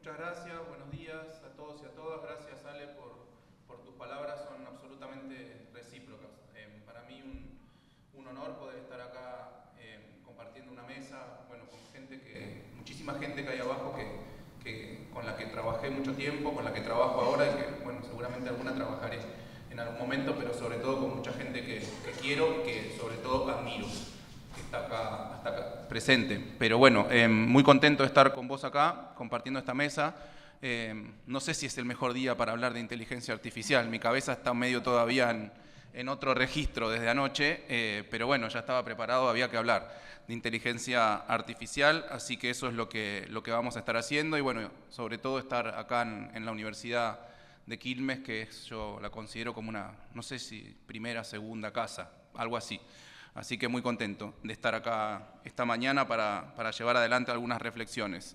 Muchas gracias, buenos días a todos y a todas. Gracias, Ale, por tus palabras, son absolutamente recíprocas. Para mí un honor poder estar acá compartiendo una mesa, bueno, con muchísima gente que hay abajo con la que trabajé mucho tiempo, con la que trabajo ahora y que, bueno, seguramente alguna trabajaré en algún momento, pero sobre todo con mucha gente que quiero y que sobre todo admiro, que está acá presente. Pero bueno, muy contento de estar con vos acá, compartiendo esta mesa. No sé si es el mejor día para hablar de inteligencia artificial. Mi cabeza está medio todavía en otro registro desde anoche, pero bueno, ya estaba preparado, había que hablar de inteligencia artificial, así que eso es lo que vamos a estar haciendo y bueno, sobre todo estar acá en la Universidad de Quilmes, que yo la considero como una, no sé si primera, segunda casa, algo así. Así que muy contento de estar acá esta mañana para llevar adelante algunas reflexiones.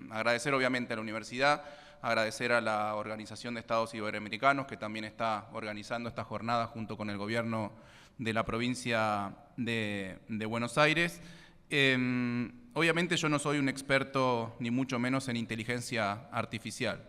Agradecer obviamente a la universidad, agradecer a la Organización de Estados Iberoamericanos, que también está organizando esta jornada junto con el gobierno de la provincia de Buenos Aires. Obviamente yo no soy un experto, ni mucho menos en inteligencia artificial,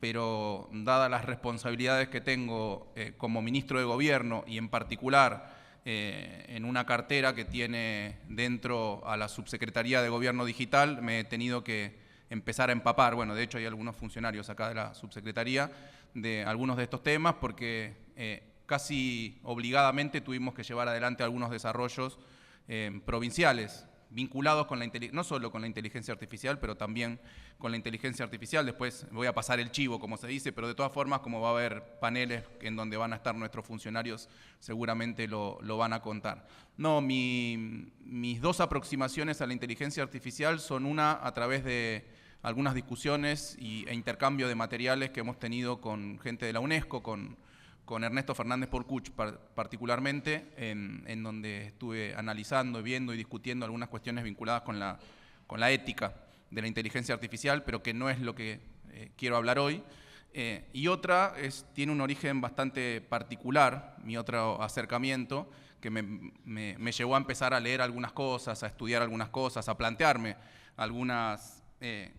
pero dadas las responsabilidades que tengo como ministro de Gobierno y en particular en una cartera que tiene dentro a la Subsecretaría de Gobierno Digital, me he tenido que empezar a empapar, bueno, de hecho hay algunos funcionarios acá de la Subsecretaría, de algunos de estos temas, porque casi obligadamente tuvimos que llevar adelante algunos desarrollos provinciales, vinculados con no solo con la inteligencia artificial, pero también con la inteligencia artificial. Después voy a pasar el chivo, como se dice, pero de todas formas, como va a haber paneles en donde van a estar nuestros funcionarios, seguramente lo van a contar. No, mis dos aproximaciones a la inteligencia artificial son una a través de algunas discusiones e intercambio de materiales que hemos tenido con gente de la UNESCO, con Ernesto Fernández Porcuch particularmente, en donde estuve analizando, viendo y discutiendo algunas cuestiones vinculadas con la ética de la inteligencia artificial, pero que no es lo que quiero hablar hoy. Y otra tiene un origen bastante particular, mi otro acercamiento, que me llevó a empezar a leer algunas cosas, a estudiar algunas cosas, a plantearme algunas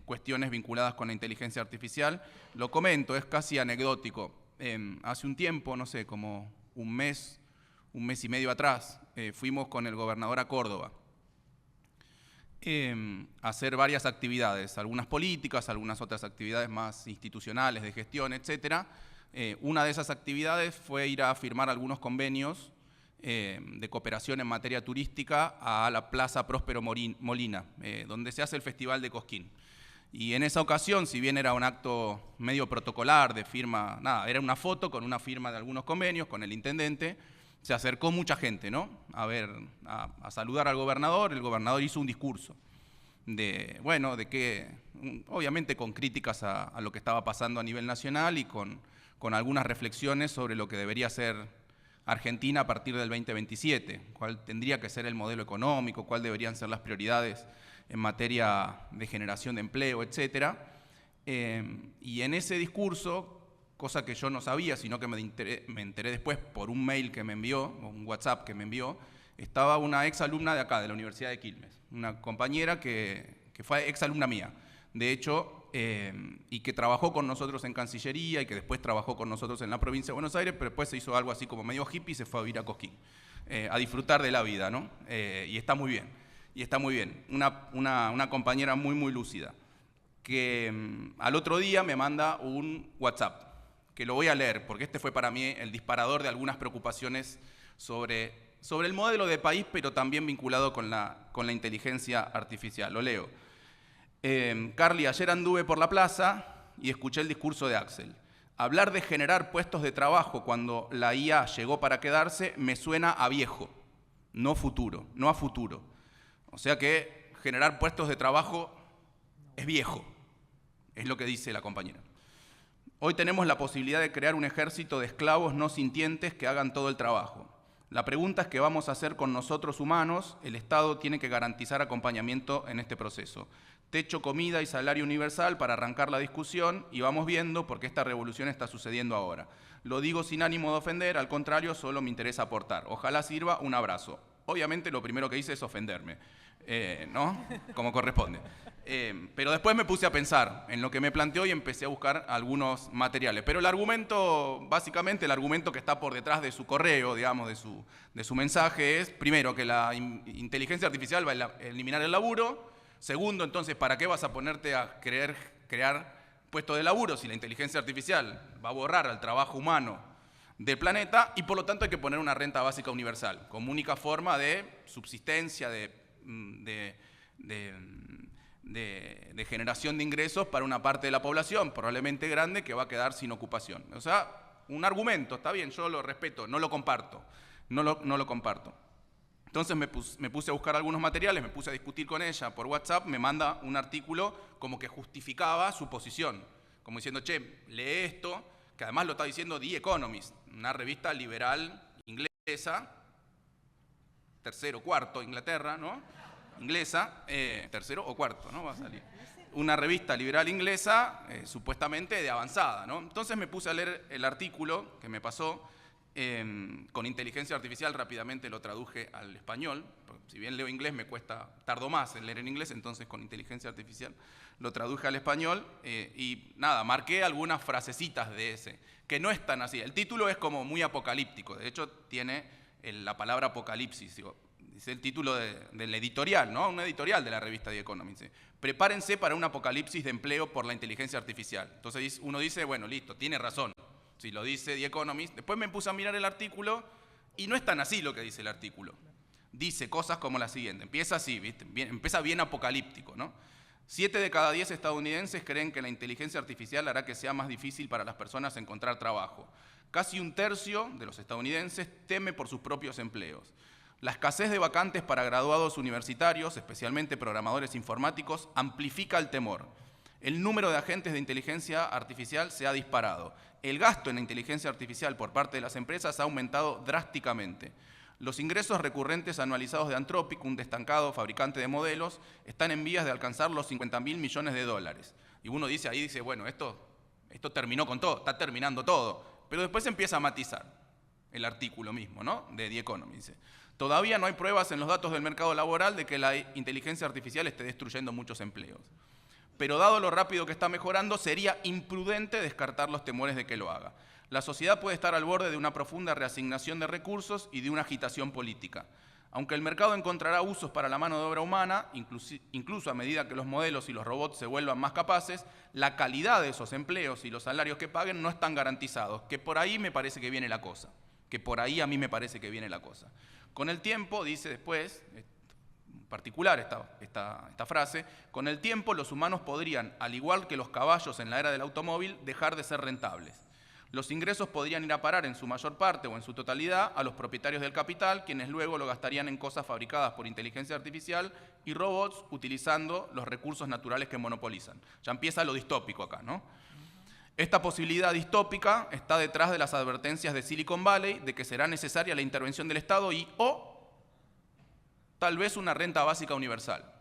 cuestiones vinculadas con la inteligencia artificial. Lo comento, es casi anecdótico. Hace un tiempo, no sé, como un mes y medio atrás, fuimos con el gobernador a Córdoba a hacer varias actividades, algunas políticas, algunas otras actividades más institucionales, de gestión, etc. Una de esas actividades fue ir a firmar algunos convenios de cooperación en materia turística a la Plaza Próspero Molina, donde se hace el Festival de Cosquín. Y en esa ocasión, si bien era un acto medio protocolar de firma, nada, era una foto con una firma de algunos convenios con el intendente, se acercó mucha gente, ¿no? A saludar al gobernador. El gobernador hizo un discurso obviamente con críticas a lo que estaba pasando a nivel nacional y con algunas reflexiones sobre lo que debería ser Argentina a partir del 2027, cuál tendría que ser el modelo económico, cuáles deberían ser las prioridades en materia de generación de empleo, etc. Y en ese discurso, cosa que yo no sabía, sino que me enteré después por un mail que me envió, o un WhatsApp que me envió, estaba una exalumna de acá, de la Universidad de Quilmes, una compañera que fue exalumna mía, de hecho, y que trabajó con nosotros en Cancillería y que después trabajó con nosotros en la provincia de Buenos Aires, pero después se hizo algo así como medio hippie y se fue a vivir a Cosquín, a disfrutar de la vida, ¿no? Y está muy bien. Y está muy bien, una compañera muy, muy lúcida, que al otro día me manda un WhatsApp, que lo voy a leer, porque este fue para mí el disparador de algunas preocupaciones sobre el modelo de país, pero también vinculado con la inteligencia artificial. Lo leo. Carly, ayer anduve por la plaza y escuché el discurso de Axel. Hablar de generar puestos de trabajo cuando la IA llegó para quedarse me suena a viejo, no a futuro. O sea que generar puestos de trabajo es viejo, es lo que dice la compañera. Hoy tenemos la posibilidad de crear un ejército de esclavos no sintientes que hagan todo el trabajo. La pregunta es qué vamos a hacer con nosotros humanos. El Estado tiene que garantizar acompañamiento en este proceso. Techo, comida y salario universal para arrancar la discusión y vamos viendo porque esta revolución está sucediendo ahora. Lo digo sin ánimo de ofender, al contrario, solo me interesa aportar. Ojalá sirva. Un abrazo. Obviamente lo primero que hice es ofenderme. ¿no? Como corresponde. Pero después me puse a pensar en lo que me planteó y empecé a buscar algunos materiales. Pero el argumento, básicamente el argumento que está por detrás de su correo, digamos, de su mensaje es, primero, que la inteligencia artificial va a eliminar el laburo. Segundo, entonces, ¿para qué vas a ponerte a querer crear puestos de laburo si la inteligencia artificial va a borrar al trabajo humano del planeta? Y por lo tanto hay que poner una renta básica universal como única forma de subsistencia, de generación de ingresos para una parte de la población, probablemente grande, que va a quedar sin ocupación. O sea, un argumento, está bien, yo lo respeto, no lo comparto, no lo comparto. Entonces me puse a buscar algunos materiales, me puse a discutir con ella por WhatsApp, me manda un artículo como que justificaba su posición, como diciendo, che, lee esto, que además lo está diciendo The Economist, una revista liberal inglesa, tercero, cuarto, Inglaterra, ¿no? Inglesa, tercero o cuarto, ¿no? Va a salir. Una revista liberal inglesa, supuestamente de avanzada, ¿no? Entonces me puse a leer el artículo que me pasó, con inteligencia artificial rápidamente lo traduje al español. Si bien leo inglés tardo más en leer en inglés, entonces con inteligencia artificial lo traduje al español y nada, marqué algunas frasecitas de ese, que no es tan así. El título es como muy apocalíptico, de hecho tiene la palabra apocalipsis, dice el título del editorial, ¿no? Un editorial de la revista The Economist. Prepárense para un apocalipsis de empleo por la inteligencia artificial. Entonces uno dice, bueno, listo, tiene razón. Si lo dice The Economist. Después me puse a mirar el artículo y no es tan así lo que dice el artículo. Dice cosas como la siguiente. Empieza así, ¿viste? Empieza bien apocalíptico, ¿no? 7 de cada 10 estadounidenses creen que la inteligencia artificial hará que sea más difícil para las personas encontrar trabajo. Casi un tercio de los estadounidenses teme por sus propios empleos. La escasez de vacantes para graduados universitarios, especialmente programadores informáticos, amplifica el temor. El número de agentes de inteligencia artificial se ha disparado. El gasto en la inteligencia artificial por parte de las empresas ha aumentado drásticamente. Los ingresos recurrentes anualizados de Anthropic, un destacado fabricante de modelos, están en vías de alcanzar los 50.000 millones de dólares. Y uno dice bueno, esto terminó con todo, está terminando todo. Pero después empieza a matizar el artículo mismo, ¿no? De The Economist. Dice, todavía no hay pruebas en los datos del mercado laboral de que la inteligencia artificial esté destruyendo muchos empleos. Pero dado lo rápido que está mejorando, sería imprudente descartar los temores de que lo haga. La sociedad puede estar al borde de una profunda reasignación de recursos y de una agitación política. Aunque el mercado encontrará usos para la mano de obra humana, incluso a medida que los modelos y los robots se vuelvan más capaces, la calidad de esos empleos y los salarios que paguen no están garantizados, que por ahí me parece que viene la cosa. Que por ahí a mí me parece que viene la cosa. Con el tiempo, dice después, particular esta frase, con el tiempo los humanos podrían, al igual que los caballos en la era del automóvil, dejar de ser rentables. Los ingresos podrían ir a parar en su mayor parte o en su totalidad a los propietarios del capital, quienes luego lo gastarían en cosas fabricadas por inteligencia artificial y robots utilizando los recursos naturales que monopolizan. Ya empieza lo distópico acá, ¿no? Esta posibilidad distópica está detrás de las advertencias de Silicon Valley de que será necesaria la intervención del Estado o tal vez una renta básica universal.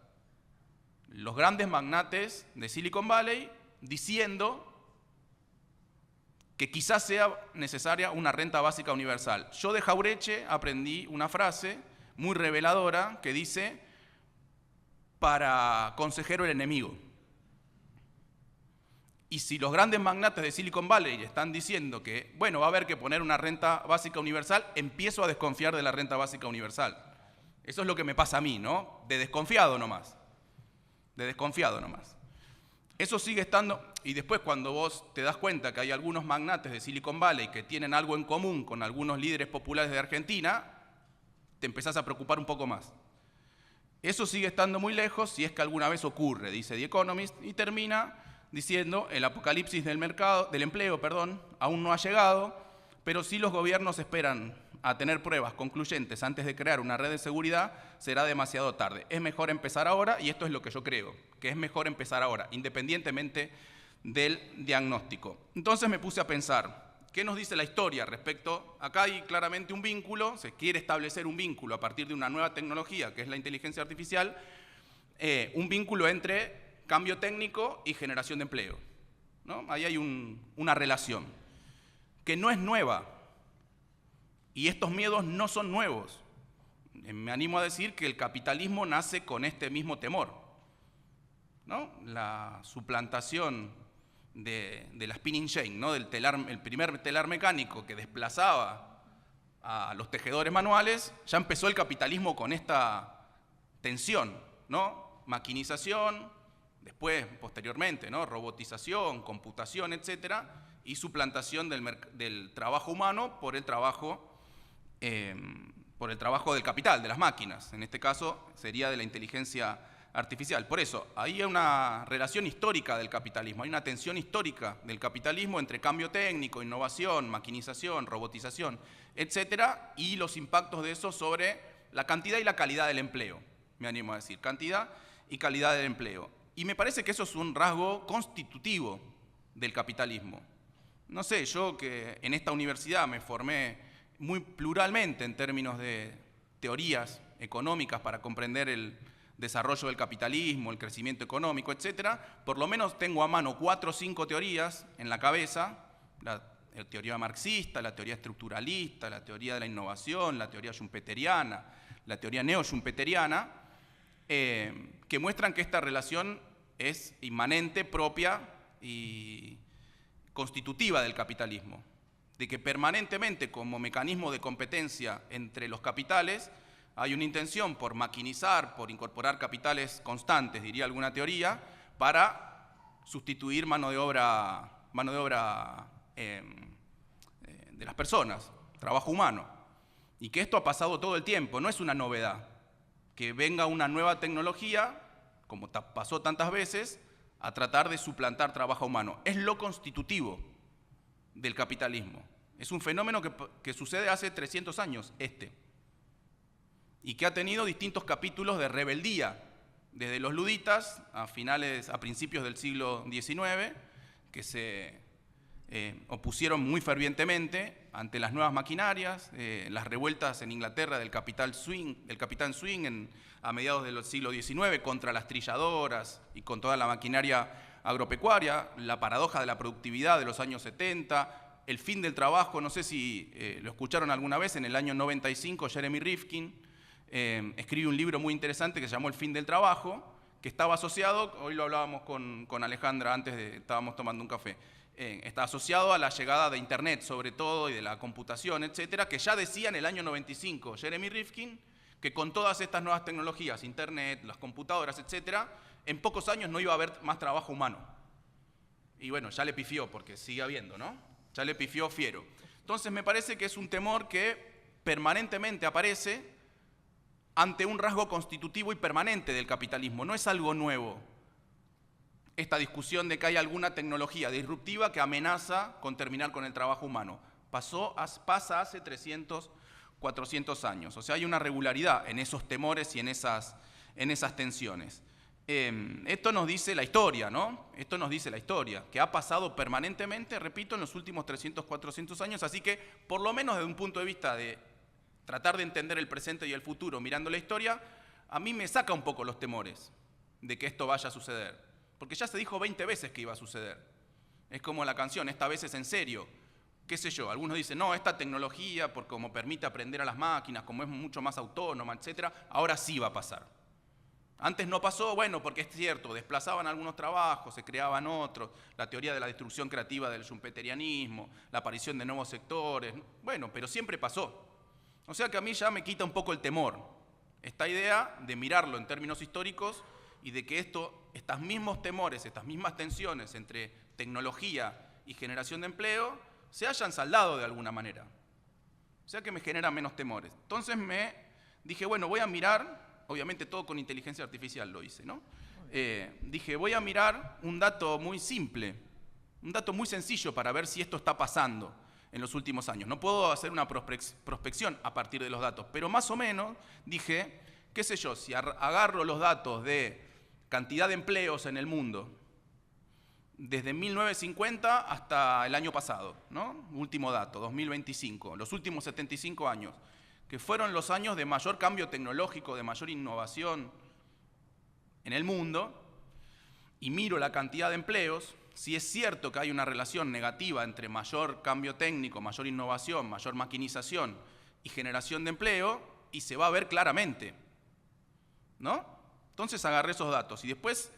Los grandes magnates de Silicon Valley diciendo que quizás sea necesaria una renta básica universal. Yo de Jauretche aprendí una frase muy reveladora que dice, para consejero el enemigo. Y si los grandes magnates de Silicon Valley están diciendo que, bueno, va a haber que poner una renta básica universal, empiezo a desconfiar de la renta básica universal. Eso es lo que me pasa a mí, ¿no? De desconfiado nomás. De desconfiado nomás. Eso sigue estando, y después cuando vos te das cuenta que hay algunos magnates de Silicon Valley que tienen algo en común con algunos líderes populares de Argentina, te empezás a preocupar un poco más. Eso sigue estando muy lejos si es que alguna vez ocurre, dice The Economist, y termina diciendo, el apocalipsis del empleo, aún no ha llegado, pero si los gobiernos esperan a tener pruebas concluyentes antes de crear una red de seguridad, será demasiado tarde. Es mejor empezar ahora, y esto es lo que yo creo, que es mejor empezar ahora, independientemente del diagnóstico. Entonces me puse a pensar, ¿qué nos dice la historia respecto? Acá hay claramente un vínculo, se quiere establecer un vínculo a partir de una nueva tecnología, que es la inteligencia artificial, un vínculo entre cambio técnico y generación de empleo, ¿no? Ahí hay una relación que no es nueva. Y estos miedos no son nuevos. me animo a decir que el capitalismo nace con este mismo temor, ¿no? La suplantación de la spinning jenny, ¿no? El primer telar mecánico que desplazaba a los tejedores manuales, ya empezó el capitalismo con esta tensión, ¿no? Maquinización, después, posteriormente, ¿no? Robotización, computación, etcétera, y suplantación del trabajo humano por el trabajo del capital, de las máquinas. En este caso sería de la inteligencia artificial. Por eso, ahí hay una relación histórica del capitalismo, hay una tensión histórica del capitalismo entre cambio técnico, innovación, maquinización, robotización, etcétera, y los impactos de eso sobre la cantidad y la calidad del empleo, me animo a decir, cantidad y calidad del empleo. Y me parece que eso es un rasgo constitutivo del capitalismo. No sé, yo que en esta universidad me formé muy pluralmente en términos de teorías económicas para comprender el desarrollo del capitalismo, el crecimiento económico, etcétera, por lo menos tengo a mano 4 o 5 teorías en la cabeza, la teoría marxista, la teoría estructuralista, la teoría de la innovación, la teoría schumpeteriana, la teoría neo-schumpeteriana, que muestran que esta relación es inmanente, propia y constitutiva del capitalismo, de que permanentemente como mecanismo de competencia entre los capitales hay una intención por maquinizar, por incorporar capitales constantes, diría alguna teoría, para sustituir mano de obra de las personas, trabajo humano. Y que esto ha pasado todo el tiempo, no es una novedad. Que venga una nueva tecnología, como pasó tantas veces, a tratar de suplantar trabajo humano. Es lo constitutivo del capitalismo. Es un fenómeno que sucede hace 300 años, y que ha tenido distintos capítulos de rebeldía, desde los luditas a principios del siglo XIX, que se opusieron muy fervientemente ante las nuevas maquinarias, las revueltas en Inglaterra del capitán Swing a mediados del siglo XIX contra las trilladoras y con toda la maquinaria agropecuaria, la paradoja de la productividad de los años 70, el fin del trabajo, no sé si lo escucharon alguna vez, en el año 95 Jeremy Rifkin escribe un libro muy interesante que se llamó El fin del trabajo, que estaba asociado, hoy lo hablábamos con Alejandra estábamos tomando un café, está asociado a la llegada de Internet sobre todo y de la computación, etcétera, que ya decía en el año 95 Jeremy Rifkin que con todas estas nuevas tecnologías, Internet, las computadoras, etcétera, en pocos años no iba a haber más trabajo humano. Y bueno, ya le pifió porque sigue habiendo, ¿no? Ya le pifió fiero. Entonces me parece que es un temor que permanentemente aparece ante un rasgo constitutivo y permanente del capitalismo. No es algo nuevo esta discusión de que hay alguna tecnología disruptiva que amenaza con terminar con el trabajo humano. Pasa hace 300, 400 años. O sea, hay una regularidad en esos temores y en esas tensiones. Esto nos dice la historia, ¿no? Esto nos dice la historia, que ha pasado permanentemente, repito, en los últimos 300, 400 años, así que, por lo menos desde un punto de vista de tratar de entender el presente y el futuro mirando la historia, a mí me saca un poco los temores de que esto vaya a suceder. Porque ya se dijo 20 veces que iba a suceder. Es como la canción, esta vez es en serio. Qué sé yo, algunos dicen, no, esta tecnología, por como permite aprender a las máquinas, como es mucho más autónoma, etcétera, ahora sí va a pasar. Antes no pasó, bueno, porque es cierto, desplazaban algunos trabajos, se creaban otros, la teoría de la destrucción creativa del schumpeterianismo, la aparición de nuevos sectores, bueno, pero siempre pasó. O sea que a mí ya me quita un poco el temor, esta idea de mirarlo en términos históricos y de que estos mismos temores, estas mismas tensiones entre tecnología y generación de empleo se hayan saldado de alguna manera. O sea que me genera menos temores. Entonces me dije, bueno, voy a mirar, obviamente todo con inteligencia artificial lo hice, ¿no? Dije, voy a mirar un dato muy simple, un dato muy sencillo para ver si esto está pasando en los últimos años. No puedo hacer una prospección a partir de los datos, pero más o menos dije, qué sé yo, si agarro los datos de cantidad de empleos en el mundo, desde 1950 hasta el año pasado, ¿no? Último dato, 2025, los últimos 75 años, que fueron los años de mayor cambio tecnológico, de mayor innovación en el mundo, y miro la cantidad de empleos, si es cierto que hay una relación negativa entre mayor cambio técnico, mayor innovación, mayor maquinización y generación de empleo, y se va a ver claramente, ¿no? Entonces agarré esos datos y después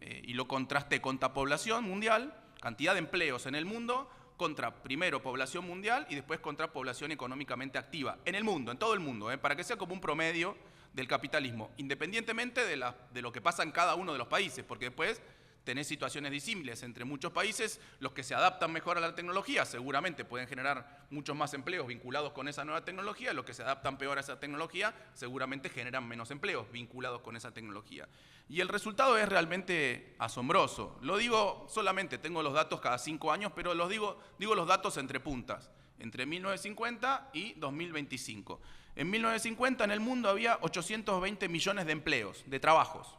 y lo contrasté contra población mundial, cantidad de empleos en el mundo, contra primero población mundial y después contra población económicamente activa, en el mundo, en todo el mundo, para que sea como un promedio del capitalismo, independientemente de lo que pasa en cada uno de los países, porque después tenés situaciones disímiles entre muchos países. Los que se adaptan mejor a la tecnología seguramente pueden generar muchos más empleos vinculados con esa nueva tecnología, los que se adaptan peor a esa tecnología seguramente generan menos empleos vinculados con esa tecnología. Y el resultado es realmente asombroso. Lo digo solamente, tengo los datos cada 5 años, pero digo los datos entre puntas, entre 1950 y 2025. En 1950 en el mundo había 820 millones de empleos, de trabajos.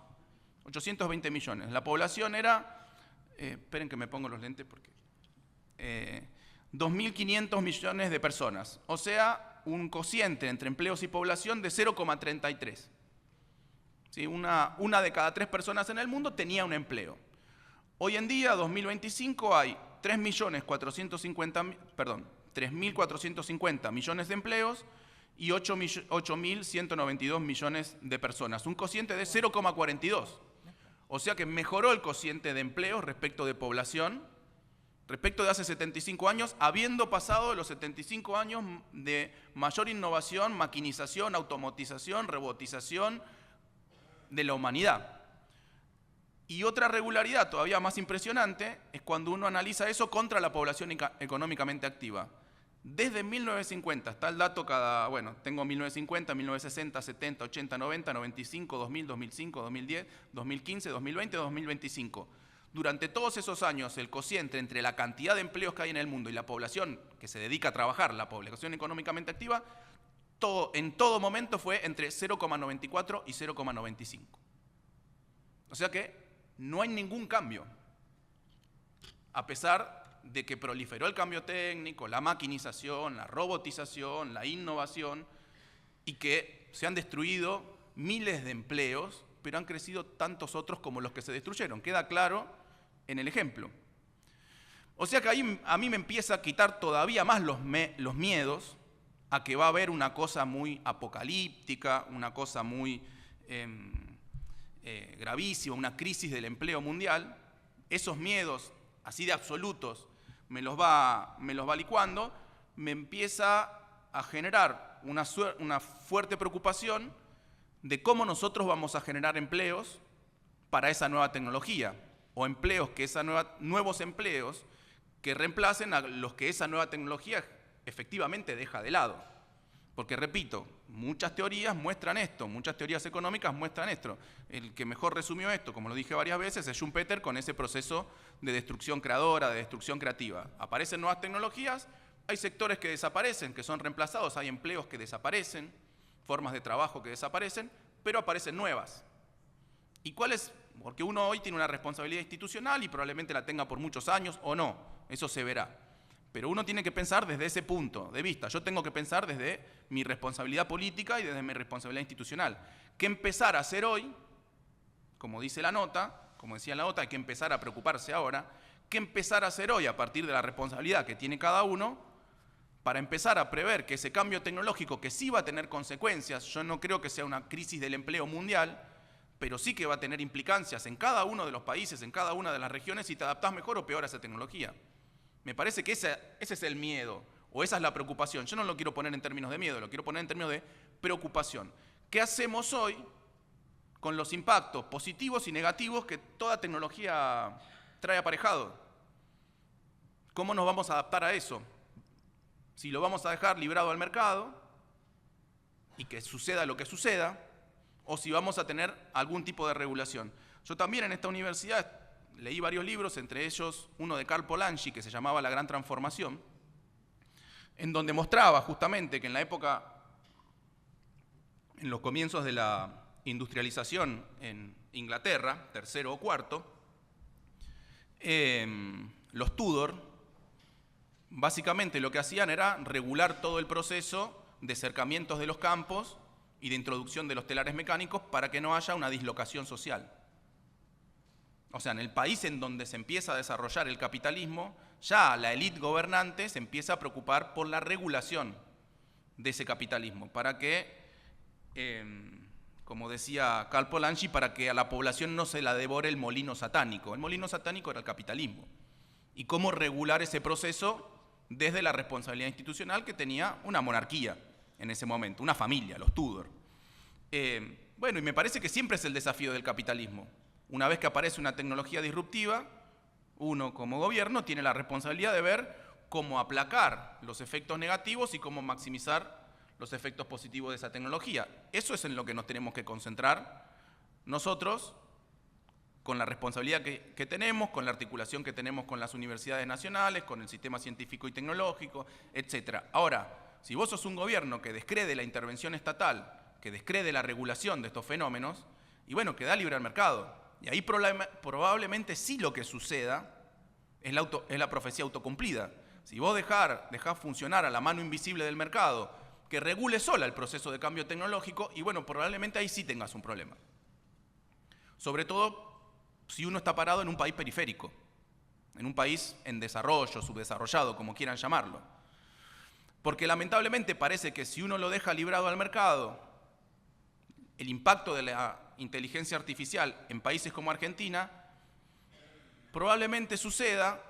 820 millones. La población era, esperen que me pongo los lentes porque, 2.500 millones de personas. O sea, un cociente entre empleos y población de 0,33. ¿Sí? Una de cada 3 personas en el mundo tenía un empleo. Hoy en día, 2025, hay 3.450 millones de empleos y 8.192 millones de personas. Un cociente de 0,42. O sea que mejoró el cociente de empleo respecto de población, respecto de hace 75 años, habiendo pasado los 75 años de mayor innovación, maquinización, automatización, robotización de la humanidad. Y otra regularidad todavía más impresionante es cuando uno analiza eso contra la población económicamente activa. Desde 1950, está el dato tengo 1950, 1960, 70, 80, 90, 95, 2000, 2005, 2010, 2015, 2020, 2025. Durante todos esos años, el cociente entre la cantidad de empleos que hay en el mundo y la población que se dedica a trabajar, la población económicamente activa, en todo momento fue entre 0,94 y 0,95. O sea que no hay ningún cambio, a pesar de que proliferó el cambio técnico, la maquinización, la robotización, la innovación, y que se han destruido miles de empleos, pero han crecido tantos otros como los que se destruyeron. Queda claro en el ejemplo. O sea que ahí a mí me empieza a quitar todavía más los miedos a que va a haber una cosa muy apocalíptica, una cosa muy gravísima, una crisis del empleo mundial. Esos miedos así de absolutos me los va licuando, me empieza a generar una fuerte preocupación de cómo nosotros vamos a generar empleos para esa nueva tecnología, o nuevos empleos que reemplacen a los que esa nueva tecnología efectivamente deja de lado. Porque, repito, muchas teorías muestran esto, muchas teorías económicas muestran esto. El que mejor resumió esto, como lo dije varias veces, es Schumpeter con ese proceso de destrucción creadora, de destrucción creativa. Aparecen nuevas tecnologías, hay sectores que desaparecen, que son reemplazados, hay empleos que desaparecen, formas de trabajo que desaparecen, pero aparecen nuevas. ¿Y cuál es? Porque uno hoy tiene una responsabilidad institucional y probablemente la tenga por muchos años o no, eso se verá. Pero uno tiene que pensar desde ese punto de vista. Yo tengo que pensar desde mi responsabilidad política y desde mi responsabilidad institucional. ¿Qué empezar a hacer hoy? Como dice la nota, como decía la nota, hay que empezar a preocuparse ahora. ¿Qué empezar a hacer hoy a partir de la responsabilidad que tiene cada uno para empezar a prever que ese cambio tecnológico, que sí va a tener consecuencias, yo no creo que sea una crisis del empleo mundial, pero sí que va a tener implicancias en cada uno de los países, en cada una de las regiones, si te adaptás mejor o peor a esa tecnología? Me parece que ese es el miedo, o esa es la preocupación. Yo no lo quiero poner en términos de miedo, lo quiero poner en términos de preocupación. ¿Qué hacemos hoy con los impactos positivos y negativos que toda tecnología trae aparejado? ¿Cómo nos vamos a adaptar a eso? Si lo vamos a dejar librado al mercado y que suceda lo que suceda, o si vamos a tener algún tipo de regulación. Yo también en esta universidad leí varios libros, entre ellos uno de Karl Polanyi que se llamaba La Gran Transformación, en donde mostraba justamente que en la época, en los comienzos de la industrialización en Inglaterra, tercero o cuarto, los Tudor básicamente lo que hacían era regular todo el proceso de cercamientos de los campos y de introducción de los telares mecánicos para que no haya una dislocación social. O sea, en el país en donde se empieza a desarrollar el capitalismo, ya la élite gobernante se empieza a preocupar por la regulación de ese capitalismo, para que como decía Karl Polanyi, para que a la población no se la devore el molino satánico. El molino satánico era el capitalismo. Y cómo regular ese proceso desde la responsabilidad institucional que tenía una monarquía en ese momento, una familia, los Tudor. Bueno, y me parece que siempre es el desafío del capitalismo. Una vez que aparece una tecnología disruptiva, uno como gobierno tiene la responsabilidad de ver cómo aplacar los efectos negativos y cómo maximizar los efectos positivos de esa tecnología. Eso es en lo que nos tenemos que concentrar nosotros, con la responsabilidad que tenemos, con la articulación que tenemos con las universidades nacionales, con el sistema científico y tecnológico, etc. Ahora, si vos sos un gobierno que descree la intervención estatal, que descree la regulación de estos fenómenos, y bueno, que da libre al mercado. Y ahí probablemente sí lo que suceda es la profecía autocumplida. Si vos dejás funcionar a la mano invisible del mercado, que regule sola el proceso de cambio tecnológico, y bueno, probablemente ahí sí tengas un problema. Sobre todo si uno está parado en un país periférico, en un país en desarrollo, subdesarrollado, como quieran llamarlo. Porque lamentablemente parece que si uno lo deja librado al mercado, el impacto de la inteligencia artificial en países como Argentina, probablemente suceda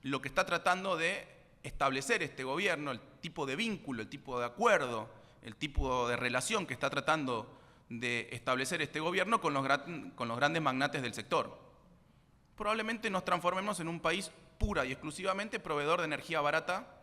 lo que está tratando de establecer este gobierno, el tipo de vínculo, el tipo de acuerdo, el tipo de relación que está tratando de establecer este gobierno con los grandes magnates del sector. Probablemente nos transformemos en un país pura y exclusivamente proveedor de energía barata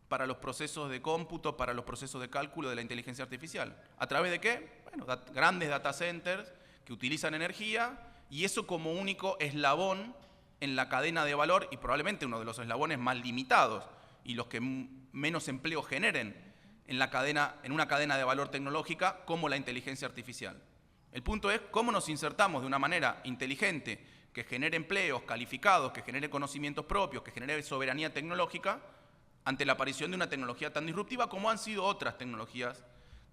para los procesos de cómputo, para los procesos de cálculo de la inteligencia artificial. ¿A través de qué? Bueno, grandes data centers que utilizan energía, y eso como único eslabón en la cadena de valor, y probablemente uno de los eslabones más limitados y los que menos empleo generen en una cadena de valor tecnológica como la inteligencia artificial. El punto es cómo nos insertamos de una manera inteligente, que genere empleos calificados, que genere conocimientos propios, que genere soberanía tecnológica, ante la aparición de una tecnología tan disruptiva como han sido otras tecnologías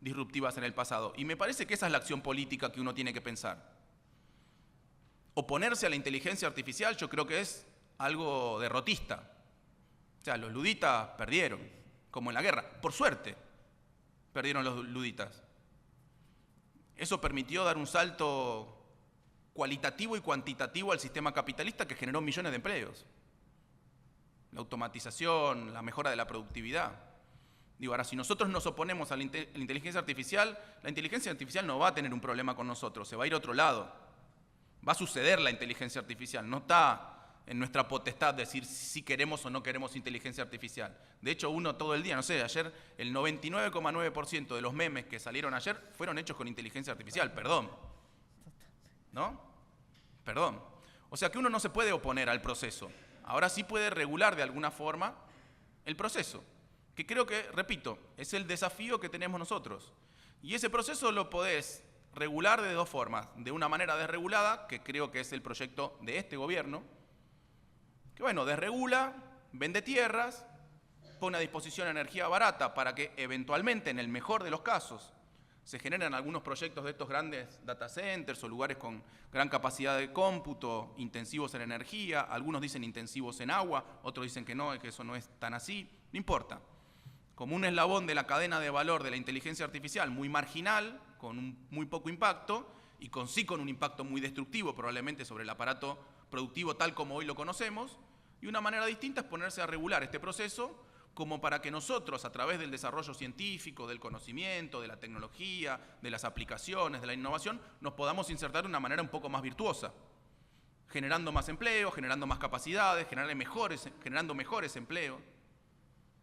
disruptivas en el pasado. Y me parece que esa es la acción política que uno tiene que pensar. Oponerse a la inteligencia artificial yo creo que es algo derrotista. O sea, los luditas perdieron, como en la guerra. Por suerte, perdieron los luditas. Eso permitió dar un salto cualitativo y cuantitativo al sistema capitalista que generó millones de empleos. La automatización, la mejora de la productividad. Digo, ahora, si nosotros nos oponemos a la inteligencia artificial no va a tener un problema con nosotros, se va a ir a otro lado. Va a suceder la inteligencia artificial, no está en nuestra potestad decir si queremos o no queremos inteligencia artificial. De hecho, uno todo el día, no sé, ayer el 99,9% de los memes que salieron ayer fueron hechos con inteligencia artificial, perdón. ¿No? Perdón. O sea que uno no se puede oponer al proceso. Ahora sí puede regular de alguna forma el proceso, que creo que, repito, es el desafío que tenemos nosotros. Y ese proceso lo podés regular de dos formas. De una manera desregulada, que creo que es el proyecto de este gobierno, que bueno, desregula, vende tierras, pone a disposición energía barata para que eventualmente, en el mejor de los casos, se generen algunos proyectos de estos grandes data centers o lugares con gran capacidad de cómputo, intensivos en energía, algunos dicen intensivos en agua, otros dicen que no, que eso no es tan así, no importa. Como un eslabón de la cadena de valor de la inteligencia artificial muy marginal, con muy poco impacto, y con un impacto muy destructivo probablemente sobre el aparato productivo tal como hoy lo conocemos, y una manera distinta es ponerse a regular este proceso como para que nosotros, a través del desarrollo científico, del conocimiento, de la tecnología, de las aplicaciones, de la innovación, nos podamos insertar de una manera un poco más virtuosa, generando más empleo, generando más capacidades, generando mejores empleos,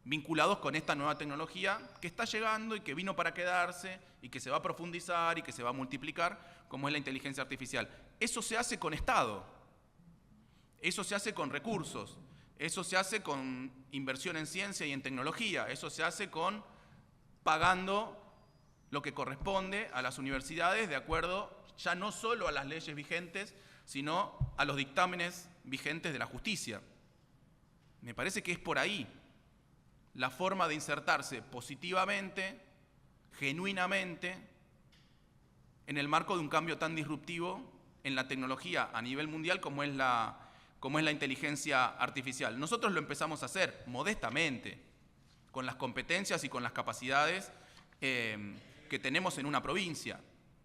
vinculados con esta nueva tecnología que está llegando y que vino para quedarse y que se va a profundizar y que se va a multiplicar, como es la inteligencia artificial. Eso se hace con Estado, eso se hace con recursos, eso se hace con inversión en ciencia y en tecnología, eso se hace con pagando lo que corresponde a las universidades de acuerdo ya no solo a las leyes vigentes, sino a los dictámenes vigentes de la justicia. Me parece que es por ahí la forma de insertarse positivamente, genuinamente, en el marco de un cambio tan disruptivo en la tecnología a nivel mundial como es la inteligencia artificial. Nosotros lo empezamos a hacer modestamente, con las competencias y con las capacidades que que tenemos en una provincia,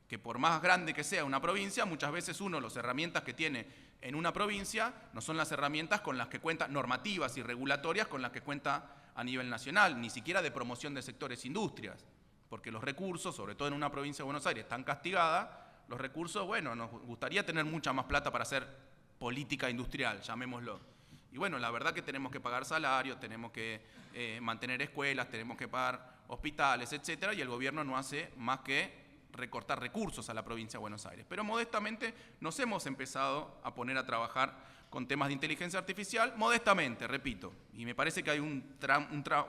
que por más grande que sea una provincia, muchas veces las herramientas que tiene en una provincia no son las herramientas con las que cuenta, normativas y regulatorias con las que cuenta a nivel nacional, ni siquiera de promoción de sectores industrias, porque los recursos, sobre todo en una provincia de Buenos Aires tan castigada, los recursos, bueno, nos gustaría tener mucha más plata para hacer política industrial, llamémoslo. Y bueno, la verdad que tenemos que pagar salarios, tenemos que mantener escuelas, tenemos que pagar hospitales, etcétera, y el gobierno no hace más que recortar recursos a la provincia de Buenos Aires. Pero modestamente nos hemos empezado a poner a trabajar con temas de inteligencia artificial, modestamente, repito, y me parece que hay un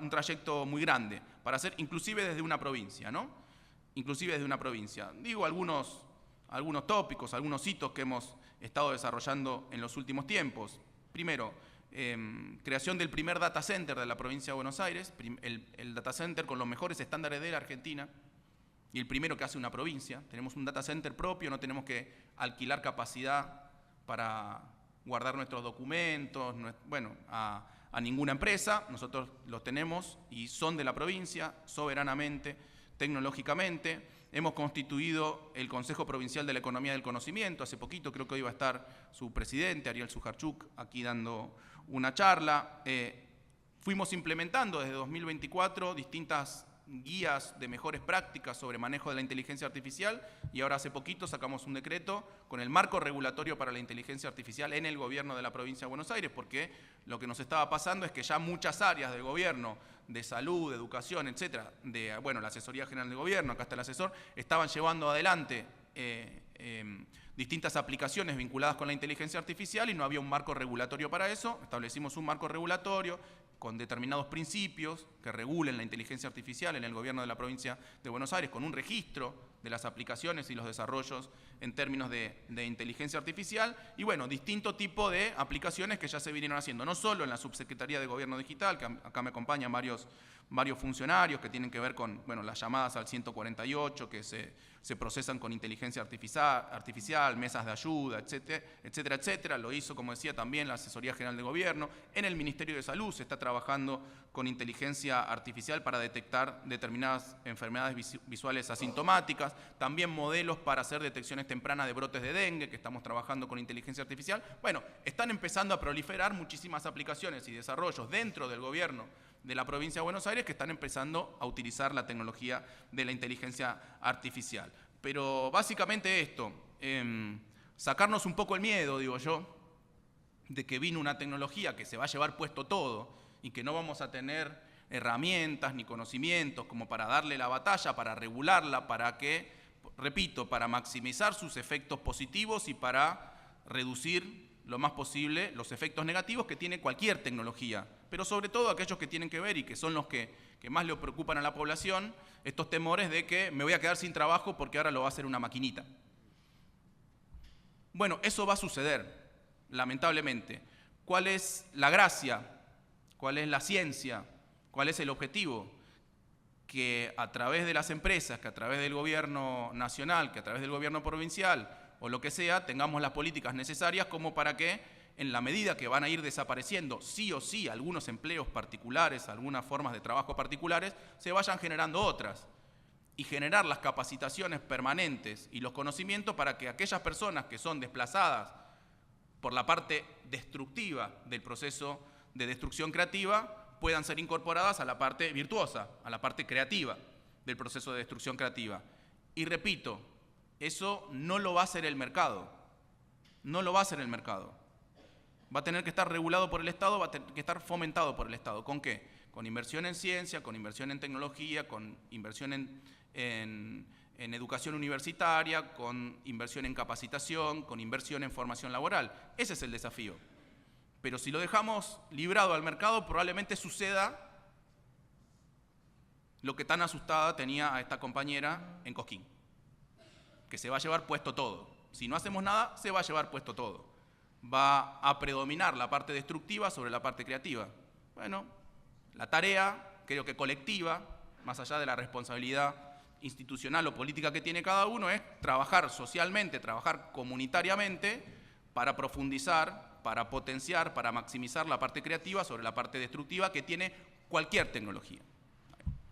trayecto muy grande para hacer, inclusive desde una provincia, ¿no? Inclusive desde una provincia. Digo algunos tópicos, algunos hitos que hemos estado desarrollando en los últimos tiempos. Primero, creación del primer data center de la provincia de Buenos Aires, el data center con los mejores estándares de la Argentina, y el primero que hace una provincia. Tenemos un data center propio, no tenemos que alquilar capacidad para guardar nuestros documentos, bueno, a ninguna empresa. Nosotros los tenemos y son de la provincia, soberanamente, tecnológicamente. Hemos constituido el Consejo Provincial de la Economía del Conocimiento. Hace poquito creo que hoy iba a estar su presidente, Ariel Sujarchuk, aquí dando una charla. Fuimos implementando desde 2024 distintas guías de mejores prácticas sobre manejo de la inteligencia artificial y ahora hace poquito sacamos un decreto con el marco regulatorio para la inteligencia artificial en el gobierno de la provincia de Buenos Aires, porque lo que nos estaba pasando es que ya muchas áreas del gobierno, de salud, de educación, etcétera, la Asesoría General del Gobierno, acá está el asesor, estaban llevando adelante distintas aplicaciones vinculadas con la inteligencia artificial y no había un marco regulatorio para eso. Establecimos un marco regulatorio con determinados principios que regulen la inteligencia artificial en el gobierno de la provincia de Buenos Aires, con un registro de las aplicaciones y los desarrollos en términos de inteligencia artificial, y bueno, distinto tipo de aplicaciones que ya se vinieron haciendo, no solo en la Subsecretaría de Gobierno Digital, que acá me acompañan varios funcionarios que tienen que ver con las llamadas al 148, que se procesan con inteligencia artificial, mesas de ayuda, etcétera, etcétera, etcétera. Lo hizo, como decía, también la Asesoría General de Gobierno. En el Ministerio de Salud se está trabajando con inteligencia artificial para detectar determinadas enfermedades visuales asintomáticas, también modelos para hacer detecciones tempranas de brotes de dengue, que estamos trabajando con inteligencia artificial. Bueno, están empezando a proliferar muchísimas aplicaciones y desarrollos dentro del gobierno de la provincia de Buenos Aires que están empezando a utilizar la tecnología de la inteligencia artificial. Pero básicamente esto, sacarnos un poco el miedo, digo yo, de que vino una tecnología que se va a llevar puesto todo y que no vamos a tener herramientas ni conocimientos como para darle la batalla, para regularla, para que, repito, para maximizar sus efectos positivos y para reducir lo más posible los efectos negativos que tiene cualquier tecnología, pero sobre todo aquellos que tienen que ver y que son los que más le preocupan a la población, estos temores de que me voy a quedar sin trabajo porque ahora lo va a hacer una maquinita. Bueno, eso va a suceder, lamentablemente. ¿Cuál es la gracia? ¿Cuál es la ciencia? ¿Cuál es el objetivo? Que a través de las empresas, que a través del gobierno nacional, que a través del gobierno provincial o lo que sea, tengamos las políticas necesarias como para que, en la medida que van a ir desapareciendo sí o sí algunos empleos particulares, algunas formas de trabajo particulares, se vayan generando otras. Y generar las capacitaciones permanentes y los conocimientos para que aquellas personas que son desplazadas por la parte destructiva del proceso de destrucción creativa puedan ser incorporadas a la parte virtuosa, a la parte creativa del proceso de destrucción creativa. Y repito, eso no lo va a hacer el mercado, no lo va a hacer el mercado. Va a tener que estar regulado por el Estado, va a tener que estar fomentado por el Estado. ¿Con qué? Con inversión en ciencia, con inversión en tecnología, con inversión en educación universitaria, con inversión en capacitación, con inversión en formación laboral. Ese es el desafío. Pero si lo dejamos librado al mercado, probablemente suceda lo que tan asustada tenía a esta compañera en Cosquín, que se va a llevar puesto todo. Si no hacemos nada, se va a llevar puesto todo. Va a predominar la parte destructiva sobre la parte creativa. Bueno, la tarea, creo que colectiva, más allá de la responsabilidad institucional o política que tiene cada uno, es trabajar socialmente, trabajar comunitariamente para profundizar, para potenciar, para maximizar la parte creativa sobre la parte destructiva que tiene cualquier tecnología.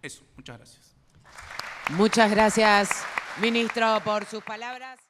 Eso, muchas gracias. Muchas gracias, ministro, por sus palabras.